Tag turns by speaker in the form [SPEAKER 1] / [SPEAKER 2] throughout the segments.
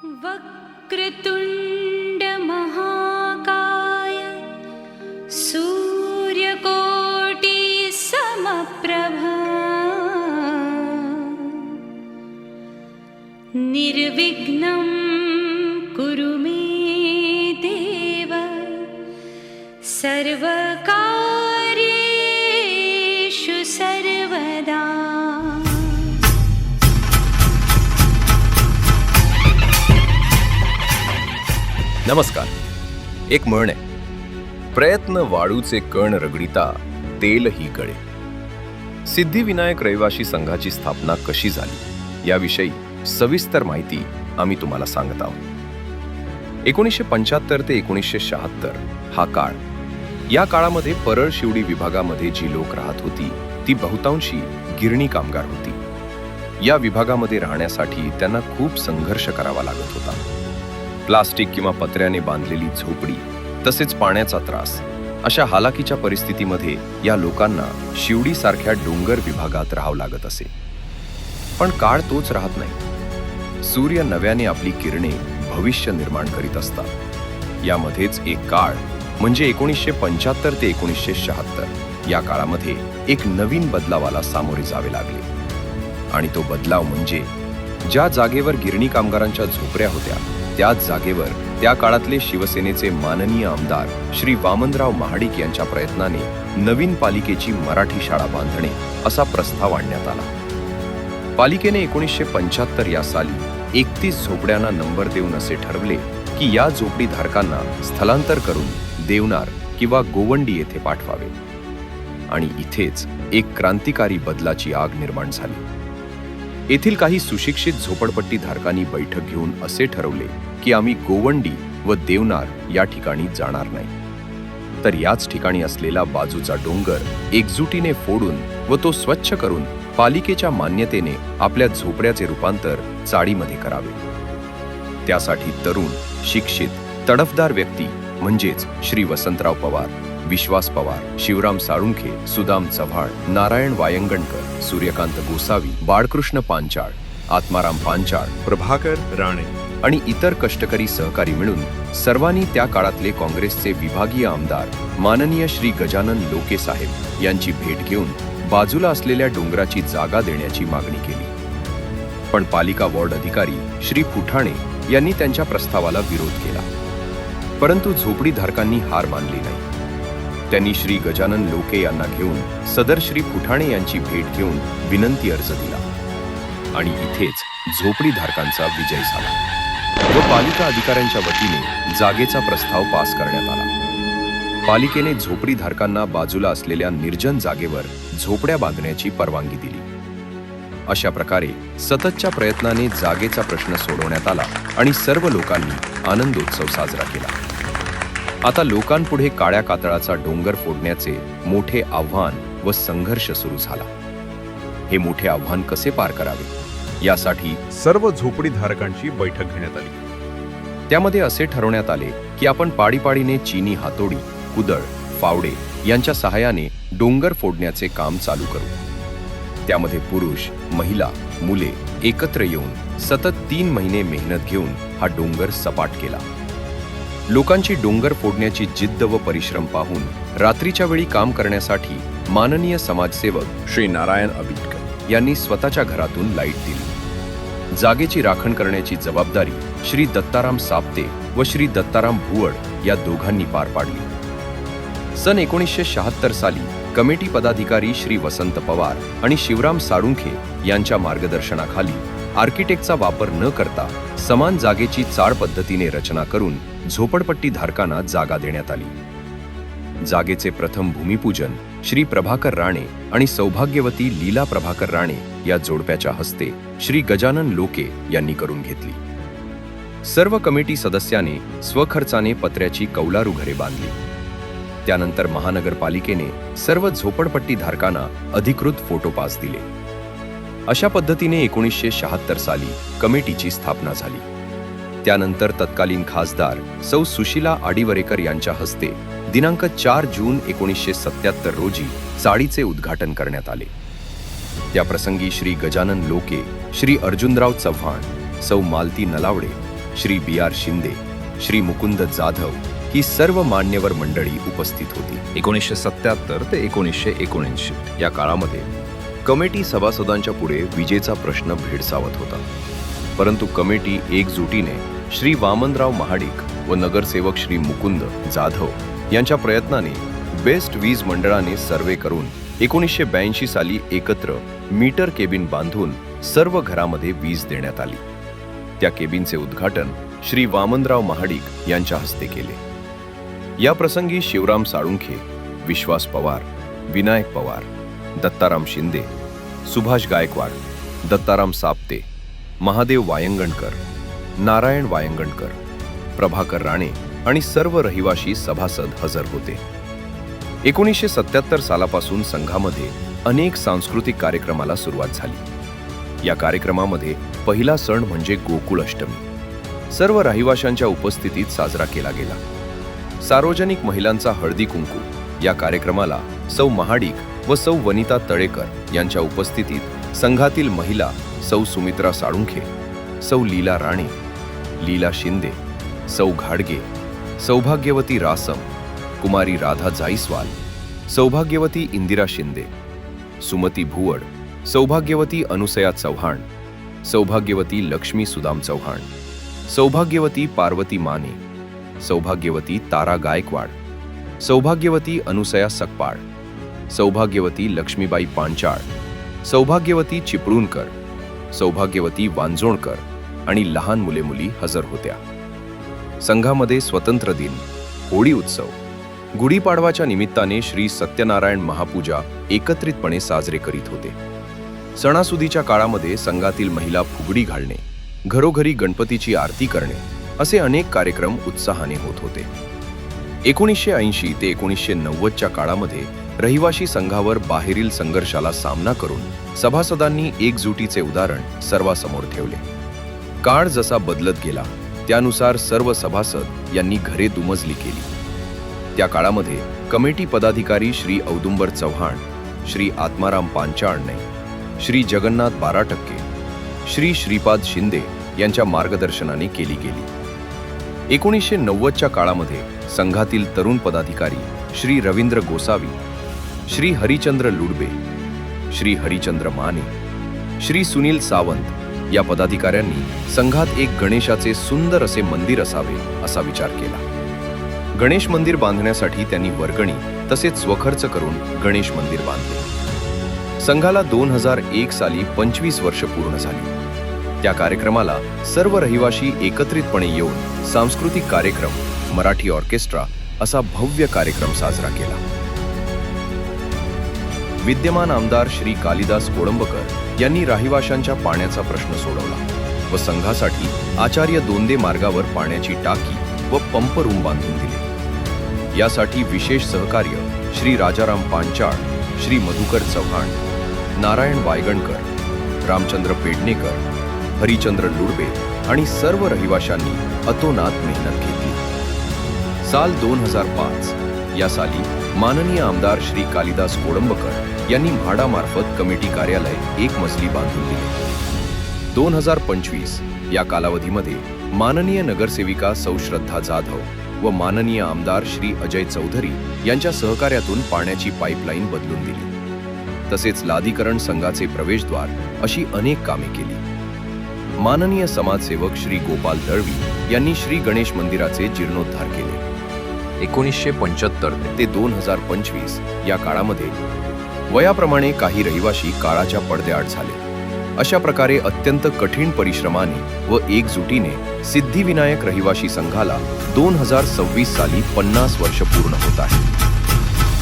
[SPEAKER 1] वक्रतुंड महाकाय सूर्यकोटि समप्रभा निर्विघ्नं कुरु मे देव सर्वकार्येषु सर्वदा।
[SPEAKER 2] नमस्कार. एक म्हण आहे, प्रयत्न वाळूचे कण रगडिता तेलही गळे. सिद्धिविनायक रहिवासी संघाची स्थापना कशी झाली याविषयी सविस्तर माहिती आम्ही तुम्हाला सांगत आहोत. 1975 ते 1976 हा काळ. या काळामध्ये परळ शिवडी विभागामध्ये जी लोक राहत होती ती बहुतांशी गिरणी कामगार होती. या विभागामध्ये राहण्यासाठी त्यांना खूप संघर्ष करावा लागत होता. प्लास्टिक किंवा पत्र्याने बांधलेली झोपडी, तसेच पाण्याचा त्रास, अशा हालाकीच्या परिस्थितीमध्ये या लोकांना शिवडीसारख्या डोंगर विभागात राहावं लागत असे. पण काळ तोच राहत नाही. सूर्य नव्याने आपली किरणे भविष्य निर्माण करीत असतात. यामध्येच एक काळ म्हणजे 1975 ते 1976 या काळामध्ये एक नवीन बदलावाला सामोरे जावे लागले. आणि तो बदलाव म्हणजे ज्या जागेवर गिरणी कामगारांच्या झोपड्या होत्या त्याच जागेवर त्या काळातले शिवसेनेचे माननीय आमदार श्री वामनराव महाडिक यांच्या प्रयत्नाने नवीन पालिकेची मराठी शाळा बांधणे असा प्रस्ताव आणण्यात आला. पालिकेने 1975 या साली 31 झोपड्यांना नंबर देऊन असे ठरवले की या झोपडीधारकांना स्थलांतर करून देवनार किंवा गोवंडी येथे पाठवावे. आणि इथेच एक क्रांतिकारी बदलाची आग निर्माण झाली. येथील काही सुशिक्षित झोपडपट्टी धारकांनी बैठक घेऊन असे ठरवले की आम्ही गोवंडी व देवनार या ठिकाणी जाणार नाही, तर याच ठिकाणी असलेला बाजूचा डोंगर एकजुटीने फोडून व तो स्वच्छ करून पालिकेच्या मान्यतेने आपल्या झोपड्याचे रूपांतर चाळीमध्ये करावे. त्यासाठी तरुण, शिक्षित, तडफदार व्यक्ती म्हणजेच श्री वसंतराव पवार, विश्वास पवार, शिवराम साळुंखे, सुदाम चव्हाण, नारायण वायंगणकर, सूर्यकांत गोसावी, बाळकृष्ण पांचाळ, आत्माराम पांचाळ,
[SPEAKER 3] प्रभाकर राणे
[SPEAKER 2] आणि इतर कष्टकरी सहकारी मिळून सर्वांनी त्या काळातले काँग्रेसचे विभागीय आमदार माननीय श्री गजानन लोके साहेब यांची भेट घेऊन बाजूला असलेल्या डोंगराची जागा देण्याची मागणी केली. पण पालिका वॉर्ड अधिकारी श्री फुठाणे यांनी त्यांच्या प्रस्तावाला विरोध केला. परंतु झोपडीधारकांनी हार मानली नाही. त्यांनी श्री गजानन लोके यांना घेऊन सदर श्री फुठाणे यांची भेट घेऊन विनंती अर्ज दिला. आणि इथेच झोपडीधारकांचा विजय झाला व पालिका अधिकाऱ्यांच्या वतीने जागेचा प्रस्ताव पास करण्यात आला. पालिकेने झोपडीधारकांना बाजूला असलेल्या निर्जन जागेवर झोपड्या बांधण्याची परवानगी दिली. अशा प्रकारे सततच्या प्रयत्नाने जागेचा प्रश्न सोडवण्यात आला आणि सर्व लोकांनी आनंदोत्सव साजरा केला. आता लोकांपुढे काळ्या कातळाचा डोंगर फोडण्याचे मोठे आव्हान व संघर्ष सुरू झाला. हे मोठे आव्हान कसे पार करावे यासाठी
[SPEAKER 3] सर्व झोपडीधारकांची बैठक घेण्यात आली.
[SPEAKER 2] त्यामध्ये असे ठरवण्यात आले की आपण पाडीपाडीने चिनी हातोडी, कुदळ, फावडे यांच्या सहाय्याने डोंगर फोडण्याचे काम चालू करू. त्यामध्ये पुरुष, महिला, मुले एकत्र येऊन सतत 3 महिने मेहनत घेऊन हा डोंगर सपाट केला. लोकांची डोंगर फोडण्याची जिद्द व परिश्रम पाहून रात्रीच्या वेळी काम करण्यासाठी माननीय समाजसेवक
[SPEAKER 3] श्री नारायण अबिटकर
[SPEAKER 2] यांनी स्वतःच्या घरातून लाईट दिली. जागेची राखण करण्याची जबाबदारी श्री दत्ताराम साप्ते व श्री दत्ताराम भुवड या दोघांनी पार पाडली. सन 1976 साली कमिटी पदाधिकारी श्री वसंत पवार आणि शिवराम साळुंखे यांच्या मार्गदर्शनाखाली आर्किटेक्टचा वापर न करता समान जागेची चाळ पद्धतीने रचना करून झोपडपट्टी धारकांना जागा देण्यात आली. जागेचे प्रथम भूमिपूजन श्री प्रभाकर राणे आणि सौभाग्यवती लीला प्रभाकर राणे या जोडप्याच्या हस्ते श्री गजानन लोके यांनी करून घेतली. सर्व कमिटी सदस्याने स्वखर्चाने पत्र्याची कौलारू घरे बांधली. त्यानंतर महानगरपालिकेने सर्व झोपडपट्टी धारकांना अधिकृत फोटो पास दिले. अशा पद्धतीने 1976 साली कमिटीची स्थापना झाली. त्यानंतर तत्कालीन खासदार सौ सुशीला आडिवरेकर यांच्या हस्ते दिनांक 4 जून 1977 रोजी चाळीचे उद्घाटन करण्यात आले. त्या प्रसंगी श्री गजानन लोके, श्री अर्जुनराव चव्हाण, सौ मालती नलावडे, श्री बी आर शिंदे, श्री मुकुंद जाधव ही सर्व मान्यवर मंडळी उपस्थित होती. 1977 ते 1979 या काळामध्ये कमिटी सभासदांच्या पुढे विजेचा प्रश्न भेडसावत होता. परंतु कमिटी एकजुटीने श्री वामनराव महाडिक व नगरसेवक श्री मुकुंद जाधव यांच्या प्रयत्नाने बेस्ट वीज मंडळाने सर्वे करून 1982 साली एकत्र मीटर केबिन बांधून सर्व घरामध्ये वीज देण्यात आली. त्या केबिनचे उद्घाटन श्री वामनराव महाडिक यांच्या हस्ते केले. या प्रसंगी शिवराम साळुंखे, विश्वास पवार, विनायक पवार, दत्ताराम शिंदे, सुभाष गायकवाड, दत्ताराम सापते, महादेव वायंगणकर, नारायण वायंगणकर, प्रभाकर राणे आणि सर्व रहिवाशी सभासद हजर होते. 1977 सालापासून संघामध्ये अनेक सांस्कृतिक कार्यक्रमाला सुरुवात झाली. या कार्यक्रमामध्ये पहिला सण म्हणजे गोकुळ अष्टमी सर्व रहिवाशांच्या उपस्थितीत साजरा केला गेला. सार्वजनिक महिलांचा हळदी कुंकू या कार्यक्रमाला सौ महाडिक व सौ वनिता तळेकर यांच्या उपस्थितीत संघातील महिला सौ सुमित्रा साळुंखे, सौ लीला राणे, लीला शिंदे, सौ घाडगे, सौभाग्यवती रासम, कुमारी राधा जायस्वाल, सौभाग्यवती इंदिरा शिंदे, सुमती भुवड, सौभाग्यवती अनुसया चव्हाण, सौभाग्यवती लक्ष्मी सुदाम चव्हाण, सौभाग्यवती पार्वती माने, सौभाग्यवती तारा गायकवाड, सौभाग्यवती अनुसया सकपाळ, सौभाग्यवती लक्ष्मीबाई पांचाळ, सौभाग्यवती चिपळूणकर, सौभाग्यवती वांजोणकर आणि लहान मुले मुली हजर होत्या. संघामध्ये स्वतंत्र दिन, होळी उत्सव, गुढीपाडवाच्या निमित्ताने श्री सत्यनारायण महापूजा एकत्रितपणे साजरे करीत होते. सणासुदीच्या काळामध्ये संघातील महिला फुगडी घालणे, घरोघरी गणपतीची आरती करणे असे अनेक कार्यक्रम उत्साहाने होत होते. 1980 ते 1990च्या काळामध्ये रहिवाशी संघावर बाहेरील संघर्षाला सामना करून सभासदांनी एकजुटीचे उदाहरण सर्वांसमोर ठेवले. काळ जसा बदलत गेला त्यानुसार सर्व सभासद यांनी घरे दुमजली केली. त्या काळामध्ये कमिटी पदाधिकारी श्री औदुंबर चव्हाण, श्री आत्माराम पांचाळणे, श्री जगन्नाथ बाराटक्के, श्री श्रीपाद शिंदे यांच्या मार्गदर्शनाने केली गेली. 1990च्या काळामध्ये संघातील तरुण पदाधिकारी श्री रवींद्र गोसावी, श्री हरिचंद्र लुडबे, श्री हरिचंद्र माने, श्री सुनील सावंत या पदाधिकाऱ्यांनी संघात एक गणेशाचे सुंदर असे मंदिर असावे असा विचार केला. गणेश मंदिर बांधण्यासाठी त्यांनी वर्गणी तसेच स्वखर्च करून गणेश मंदिर बांधले. संघाला 2001 साली 25 वर्ष पूर्ण झाली. त्या कार्यक्रमाला सर्व रहिवाशी एकत्रितपणे येऊन सांस्कृतिक कार्यक्रम, मराठी ऑर्केस्ट्रा असा भव्य कार्यक्रम साजरा केला. विद्यमान आमदार श्री कालिदास कोळंबकर यांनी रहिवाशांच्या पाण्याचा प्रश्न सोडवला व संघासाठी आचार्य दोंदे मार्गावर पाण्याची टाकी व पंप रूम बांधून दिले. यासाठी विशेष सहकार्य श्री राजाराम पांचाळ, श्री मधुकर चव्हाण, नारायण वायगणकर, रामचंद्र पेडणेकर, हरिचंद्र लुडबे आणि सर्व रहिवाशांनी अतोनात मेहनत घेतली. साल 2005 या साली माननीय आमदार श्री कालिदास कोळंबकर यांनी म्हाडामार्फत कमिटी कार्यालय एक मजली बांधून दिले. 2025 या कालावधीमध्ये माननीय नगरसेविका सौ श्रद्धा जाधव व माननीय आमदार श्री अजय चौधरी यांच्या सहकार्यातून पाण्याची पाईपलाईन बदलून दिली. तसेच लादीकरण संघाचे प्रवेशद्वार अशी अनेक कामे केली. माननीय समाजसेवक श्री गोपाल दळवी यांनी श्री गणेश मंदिराचे जीर्णोद्धार केले. 1975 ते 2025 या काळामध्ये वयाप्रमाणे काही रहिवाशी काळाच्या पडद्याआड झाले. अशा प्रकारे अत्यंत कठीण परिश्रमाने व एकजुटीने सिद्धिविनायक रहिवाशी संघाला 2026 साली 50 वर्ष पूर्ण होत आहे.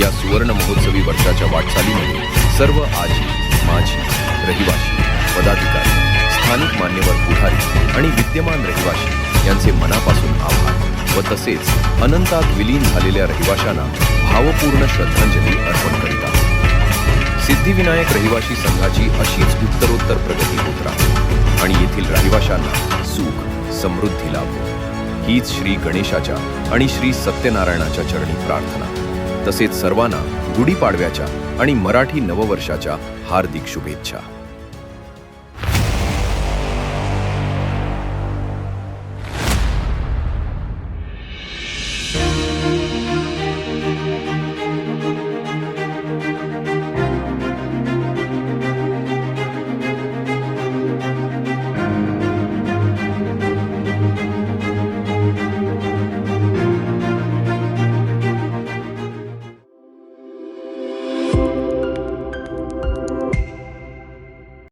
[SPEAKER 2] या सुवर्ण महोत्सवी वर्षाच्या वाटचालीमध्ये सर्व आजी, माजी, रहिवाशी, पदाधिकारी, स्थानिक मान्यवर पुढारी आणि विद्यमान रहिवाशी यांचे मनापासून आभार व तसेच अनंतात विलीन झालेल्या रहिवाशांना भावपूर्ण श्रद्धांजली अर्पण करीत आहोत. सिद्धिविनायक रहिवाशी संघाची अशीच उत्तरोत्तर प्रगती होत राहो आणि येथील रहिवाशांना सुख, समृद्धी लाभो हीच श्री गणेशाच्या आणि श्री सत्यनारायणाच्या चरणी प्रार्थना. तसेच सर्वांना गुढीपाडव्याच्या आणि मराठी नववर्षाच्या हार्दिक शुभेच्छा.